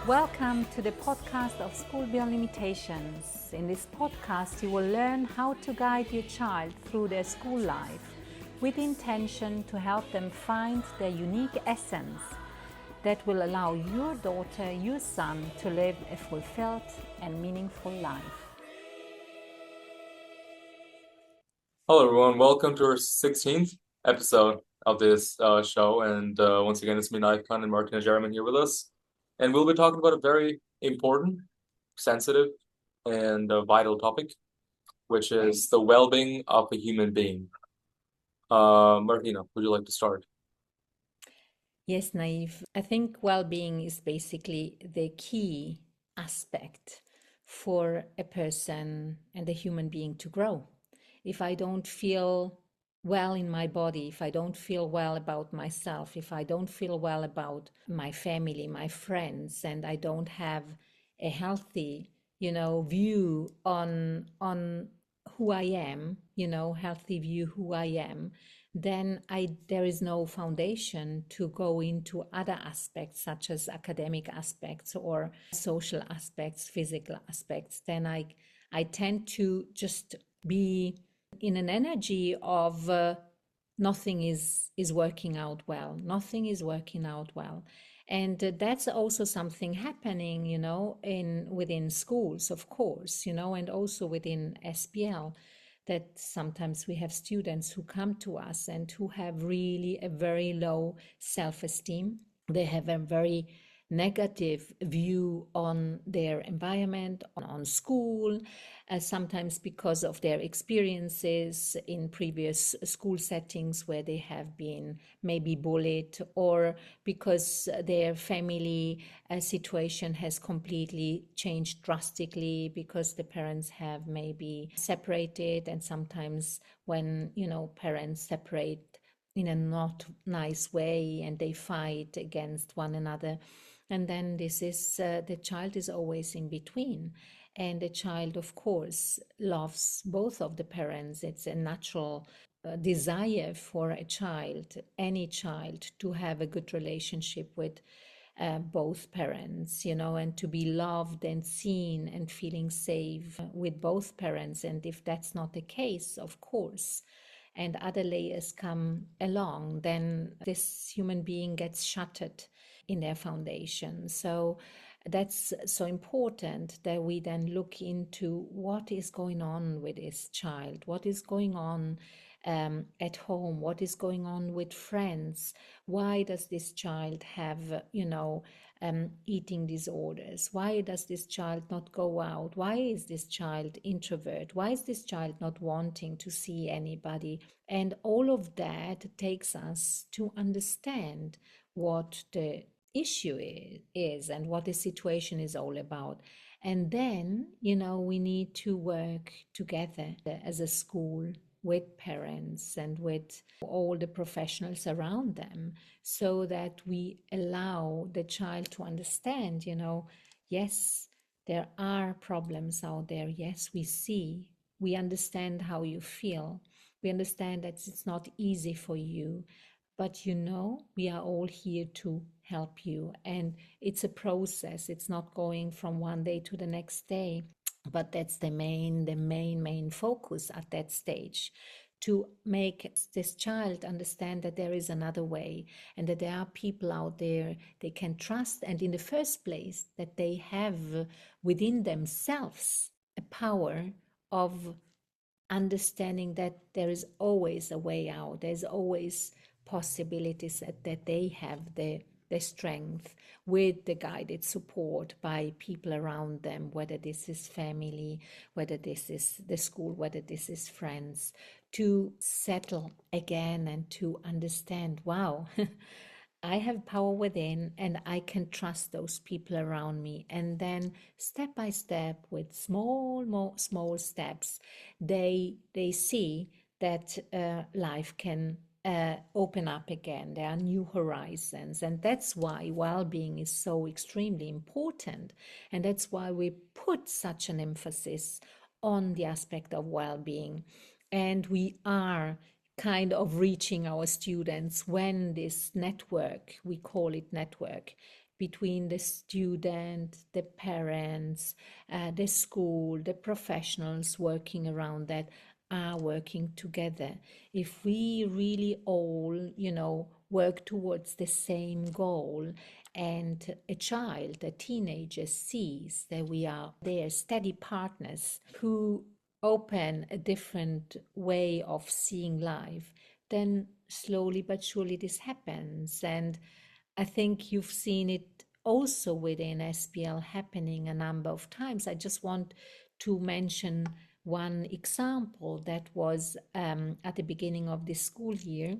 Welcome to the podcast of School Beyond Limitations. In this podcast, you will learn how to guide your child through their school life with the intention to help them find their unique essence that will allow your daughter, your son to live a fulfilled and meaningful life. Hello, everyone. Welcome to our 16th episode of this show. And once again, it's me, Nayeef, and Martina Geromin here with us. And we'll be talking about a very important, sensitive, and vital topic, which is the well-being of a human being. Martina, would you like to start? Yes, Nayeef. I think well-being is basically the key aspect for a person and a human being to grow. If I don't feel well in my body, if I don't feel well about myself, if I don't feel well about my family, my friends, and I don't have a healthy, view on who I am, healthy view who I am, then there is no foundation to go into other aspects such as academic aspects or social aspects, physical aspects. Then I tend to just be in an energy of nothing is working out well. Nothing is working out well. And that's also something happening, within schools, of course, and also within SPL, that sometimes we have students who come to us and who have really a very low self-esteem. They have a very negative view on their environment, on school, sometimes because of their experiences in previous school settings where they have been maybe bullied, or because their family situation has completely changed drastically because the parents have maybe separated. And sometimes when, parents separate in a not nice way and they fight against one another, and then this is the child is always in between. And the child, of course, loves both of the parents. It's a natural desire for a child, any child, to have a good relationship with both parents, and to be loved and seen and feeling safe with both parents. And if that's not the case, of course, and other layers come along, then this human being gets shattered in their foundation. So that's so important that we then look into what is going on with this child, what is going on at home, what is going on with friends. Why does this child have, eating disorders? Why does this child not go out? Why is this child introvert? Why is this child not wanting to see anybody? And all of that takes us to understand what the issue is and what the situation is all about. And then, we need to work together as a school with parents and with all the professionals around them, so that we allow the child to understand, yes, there are problems out there. Yes, we understand how you feel. We understand that it's not easy for you, but we are all here to help you. And it's a process. It's not going from one day to the next day. But that's the main focus at that stage, to make this child understand that there is another way and that there are people out there they can trust, and in the first place that they have within themselves a power of understanding that there is always a way out. There's always possibilities that they have the strength, with the guided support by people around them, whether this is family, whether this is the school, whether this is friends, to settle again and to understand, wow, I have power within and I can trust those people around me. And then step by step, with small steps, they see that life can open up again. There are new horizons. And that's why well-being is so extremely important. And that's why we put such an emphasis on the aspect of well-being. And we are kind of reaching our students when this network, we call it network, between the student, the parents, the school, the professionals working around that are working together. If we really all, work towards the same goal, and a child, a teenager sees that we are their steady partners who open a different way of seeing life, then slowly but surely this happens. And I think you've seen it also within SPL happening a number of times. I just want to mention one example that was at the beginning of this school year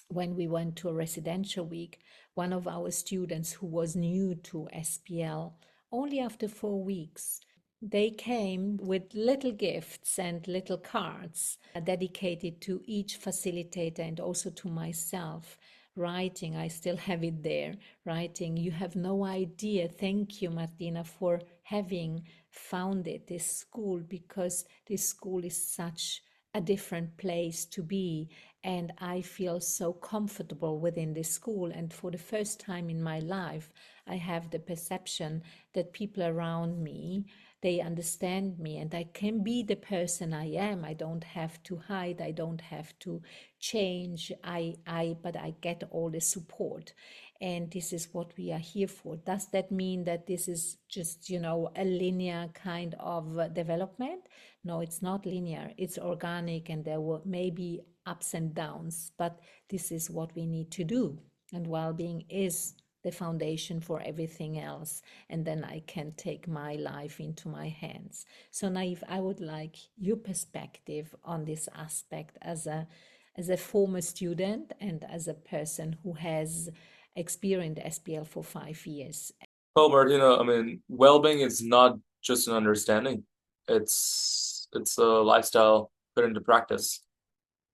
when we went to a residential week. One of our students who was new to SPL, only after 4 weeks, they came with little gifts and little cards dedicated to each facilitator and also to myself. Writing, I still have it there, writing, "You have no idea. Thank you, Martina, for having founded this school, because this school is such a different place to be. And I feel so comfortable within this school. And for the first time in my life, I have the perception that people around me, they understand me, and I can be the person I am. I don't have to hide. I don't have to change. But I get all the support. And this is what we are here for." Does that mean that this is just, a linear kind of development? No, it's not linear. It's organic, and there will maybe ups and downs, but this is what we need to do. And well-being is the foundation for everything else. And then I can take my life into my hands. So Nayeef, I would like your perspective on this aspect as a former student and as a person who has experienced SPL for 5 years. Well, Martina, I mean, well-being is not just an understanding. It's a lifestyle put into practice.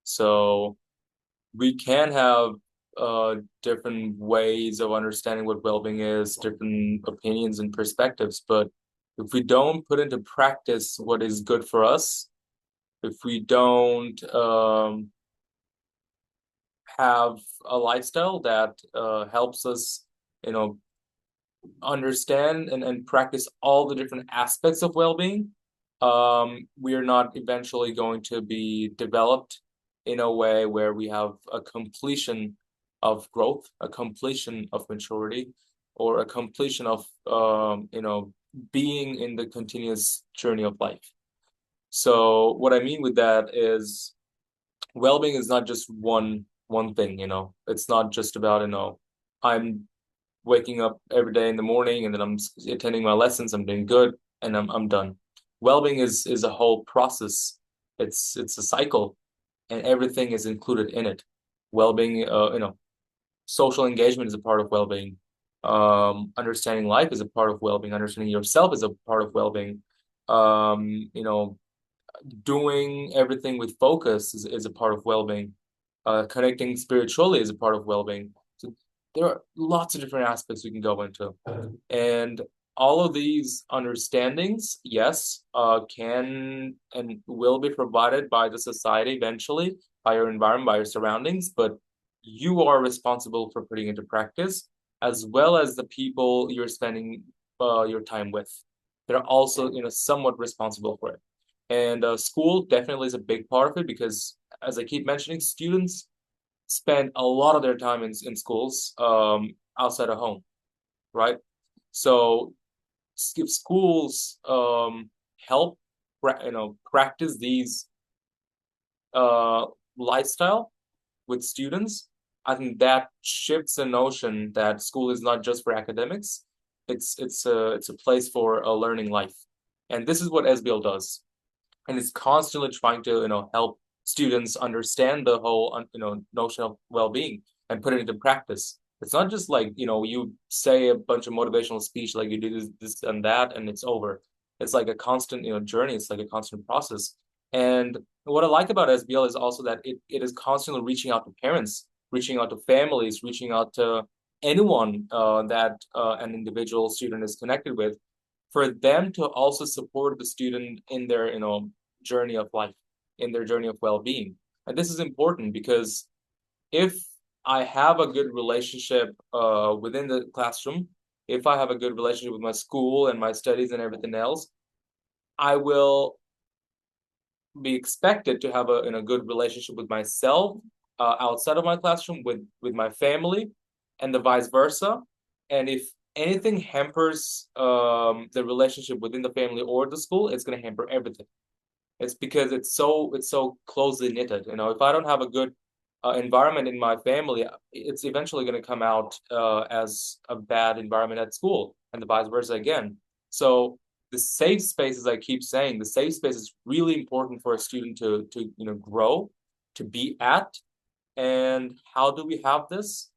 So we can have different ways of understanding what well-being is, different opinions and perspectives, but if we don't put into practice what is good for us, if we don't have a lifestyle that helps us, understand and practice all the different aspects of well-being, we are not eventually going to be developed in a way where we have a completion of growth, a completion of maturity, or a completion of being in the continuous journey of life. So what I mean with that is well-being is not just one thing, It's not just about, I'm waking up every day in the morning and then I'm attending my lessons, I'm doing good, and I'm done. Well-being is a whole process. It's a cycle, and everything is included in it. Well-being, social engagement is a part of well-being. Understanding life is a part of well-being. Understanding yourself is a part of well-being. Doing everything with focus is a part of well-being. Connecting spiritually is a part of well-being. So there are lots of different aspects we can go into. And all of these understandings, yes, can and will be provided by the society eventually, by your environment, by your surroundings, but you are responsible for putting into practice, as well as the people you're spending your time with. They're also, somewhat responsible for it. And school definitely is a big part of it because, as I keep mentioning, students spend a lot of their time in schools outside of home, right? So if schools help practice these lifestyle with students, I think that shifts the notion that school is not just for academics. It's a place for a learning life, and this is what SBL does, and it's constantly trying to help students understand the whole notion of well-being and put it into practice. It's not just like you say a bunch of motivational speech, like you do this and that and it's over. It's like a constant journey. It's like a constant process. And what I like about SBL is also that it is constantly reaching out to parents, reaching out to families, reaching out to anyone that an individual student is connected with, for them to also support the student in their journey of life, in their journey of well-being. And this is important because if I have a good relationship within the classroom, if I have a good relationship with my school and my studies and everything else, I will be expected to have a good relationship with myself outside of my classroom, with my family, and the vice versa. And if anything hampers the relationship within the family or the school, it's going to hamper everything. It's because it's so closely knitted. If I don't have a good environment in my family, it's eventually going to come out as a bad environment at school, and the vice versa again. So the safe space, as I keep saying, the safe space is really important for a student to grow, to be at. And how do we have this?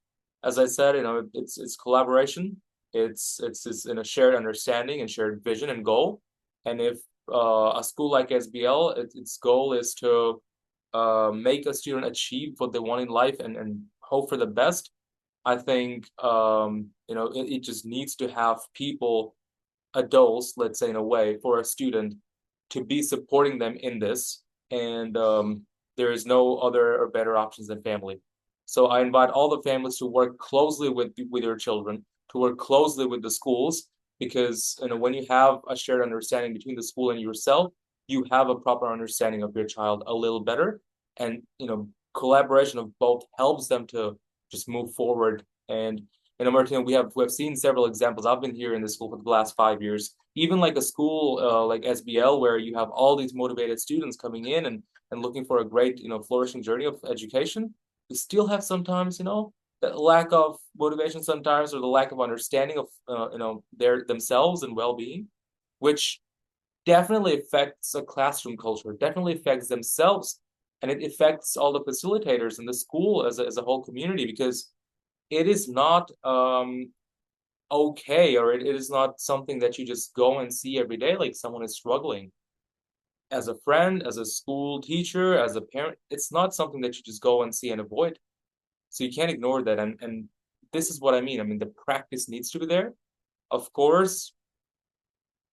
As I said, it's collaboration. It's in a shared understanding and shared vision and goal. And if a school like SBL, its goal is to make a student achieve what they want in life and hope for the best, I think it just needs to have people, adults, let's say, in a way, for a student to be supporting them in this. And there is no other or better options than family. So I invite all the families to work closely with your children, to work closely with the schools, because when you have a shared understanding between the school and yourself, you have a proper understanding of your child a little better. And collaboration of both helps them to just move forward. And Martina, we have seen several examples. I've been here in the school for the last 5 years. Even like a school like SBL, where you have all these motivated students coming in and looking for a great, flourishing journey of education, we still have sometimes, the lack of motivation sometimes, or the lack of understanding of, their themselves and well-being, which definitely affects a classroom culture, definitely affects themselves, and it affects all the facilitators in the school as a whole community, because it is not okay, or it is not something that you just go and see every day, like someone is struggling. As a friend, as a school teacher, as a parent, it's not something that you just go and see and avoid. So you can't ignore that. And this is what I mean. I mean, the practice needs to be there. Of course,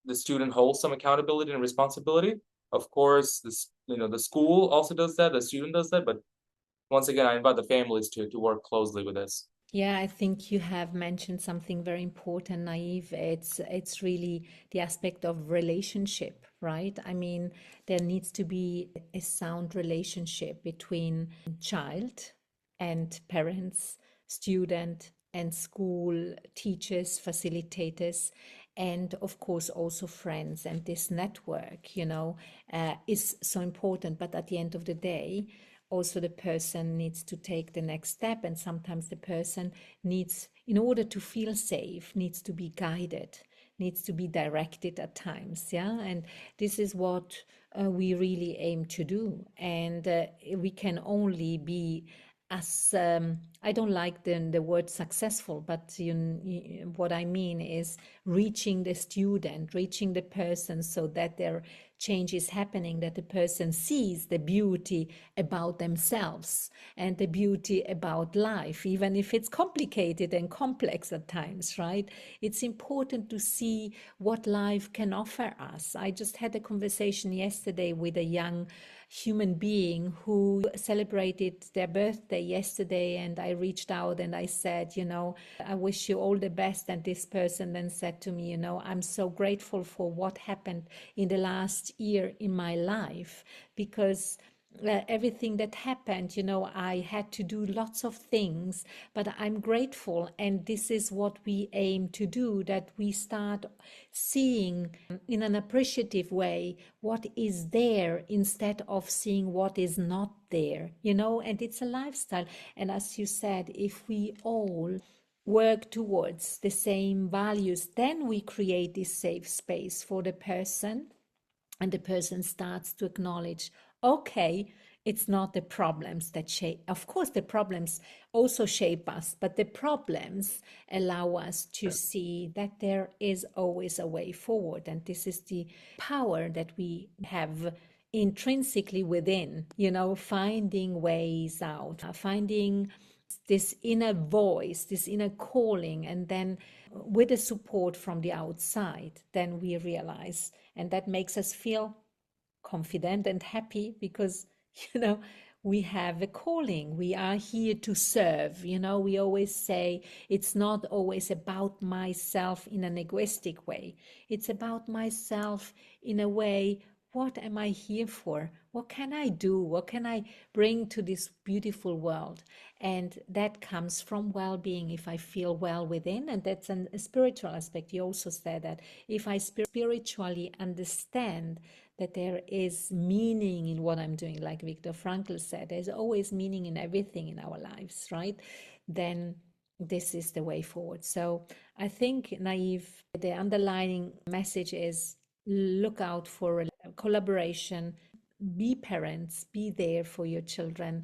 the student holds some accountability and responsibility. Of course, the school also does that, the student does that. But once again, I invite the families to work closely with this. Yeah, I think you have mentioned something very important, Naive. It's really the aspect of relationship, right? I mean, there needs to be a sound relationship between child and parents, student and school, teachers, facilitators, and of course also friends. And this network, is so important. But at the end of the day, also the person needs to take the next step, and sometimes the person needs, in order to feel safe, needs to be guided, needs to be directed at times. Yeah, and this is what we really aim to do. And we can only be as I don't like the word successful, but what I mean is reaching the student, reaching the person, so that their change is happening, that the person sees the beauty about themselves and the beauty about life, even if it's complicated and complex at times, right? It's important to see what life can offer us. I just had a conversation yesterday with a young human being who celebrated their birthday yesterday, and I reached out and I said, I wish you all the best. And this person then said to me, I'm so grateful for what happened in the last year in my life, because everything that happened, I had to do lots of things, but I'm grateful. And this is what we aim to do, that we start seeing in an appreciative way what is there, instead of seeing what is not there, and it's a lifestyle. And as you said, if we all work towards the same values, then we create this safe space for the person, and the person starts to acknowledge, okay, it's not the problems that shape, of course the problems also shape us, but the problems allow us to see that there is always a way forward. And this is the power that we have intrinsically within, finding ways out, finding this inner voice, this inner calling, and then with the support from the outside, then we realize, and that makes us feel confident and happy, because you know we have a calling. We are here to serve. We always say it's not always about myself in an egoistic way. It's about myself in a way, what am I here for? What can I do? What can I bring to this beautiful world? And that comes from well-being. If I feel well within, and that's a spiritual aspect. You also said that if I spiritually understand that there is meaning in what I'm doing, like Viktor Frankl said, there's always meaning in everything in our lives, right? Then this is the way forward. So I think, Nayeef, the underlying message is look out for collaboration, be parents, be there for your children.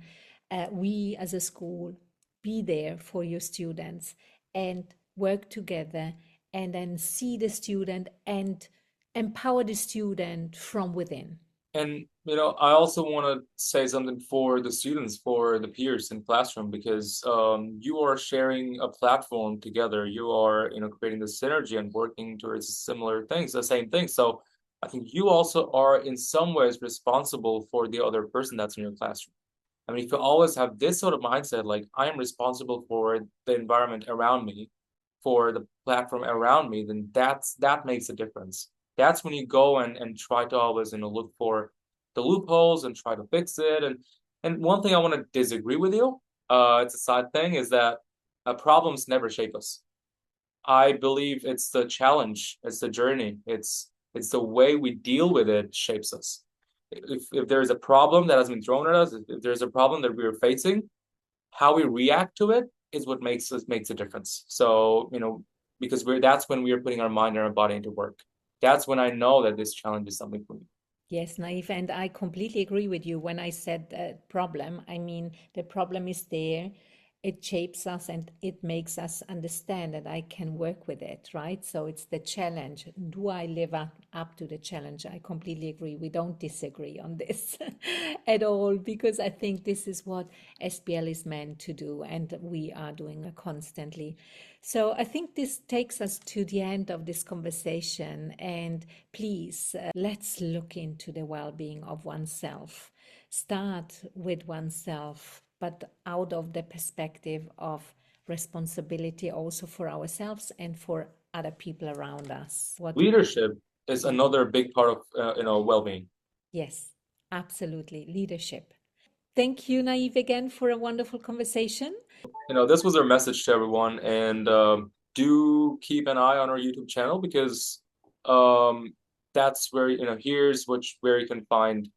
We as a school, be there for your students and work together, and then see the student and empower the student from within. And I also want to say something for the students, for the peers in classroom, because you are sharing a platform together. You are, creating the synergy and working towards similar things, the same thing. So I think you also are in some ways responsible for the other person that's in your classroom. I mean, if you always have this sort of mindset, like I am responsible for the environment around me, for the platform around me, then that makes a difference. That's when you go and try to always, look for the loopholes and try to fix it. And one thing I want to disagree with you, it's a side thing, is that problems never shape us. I believe it's the challenge, it's the journey, it's the way we deal with it shapes us. If there's a problem that has been thrown at us, if there's a problem that we're facing, how we react to it is what makes a difference. So, because that's when we are putting our mind and our body into work. That's when I know that this challenge is something for me. Yes, Nayeef, and I completely agree with you. When I said problem, I mean the problem is there. It shapes us and it makes us understand that I can work with it, right? So it's the challenge. Do I live up to the challenge? I completely agree. We don't disagree on this at all, because I think this is what SBL is meant to do, and we are doing it constantly. So I think this takes us to the end of this conversation. And please, let's look into the well-being of oneself. Start with oneself, but out of the perspective of responsibility also for ourselves and for other people around us. Leadership is another big part of well-being. Yes, absolutely. Leadership. Thank you, Nayeef, again for a wonderful conversation. This was our message to everyone, and do keep an eye on our YouTube channel, because that's where here's where you can find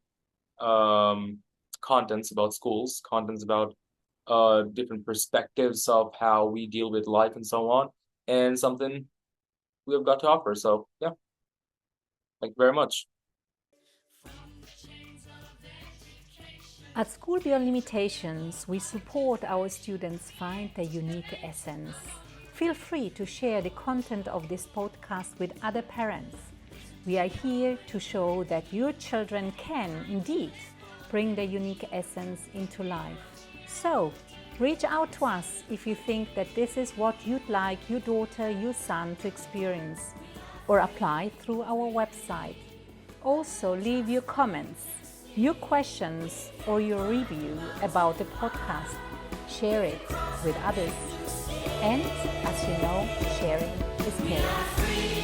contents about schools, contents about different perspectives of how we deal with life and so on, and something we have got to offer. So yeah, thank you very much. At School Beyond Limitations, we support our students find their unique essence. Feel free to share the content of this podcast with other parents. We are here to show that your children can, indeed, bring their unique essence into life. So, reach out to us if you think that this is what you'd like your daughter, your son to experience, or apply through our website. Also, leave your comments, your questions, or your review about the podcast. Share it with others. And as you know, sharing is caring.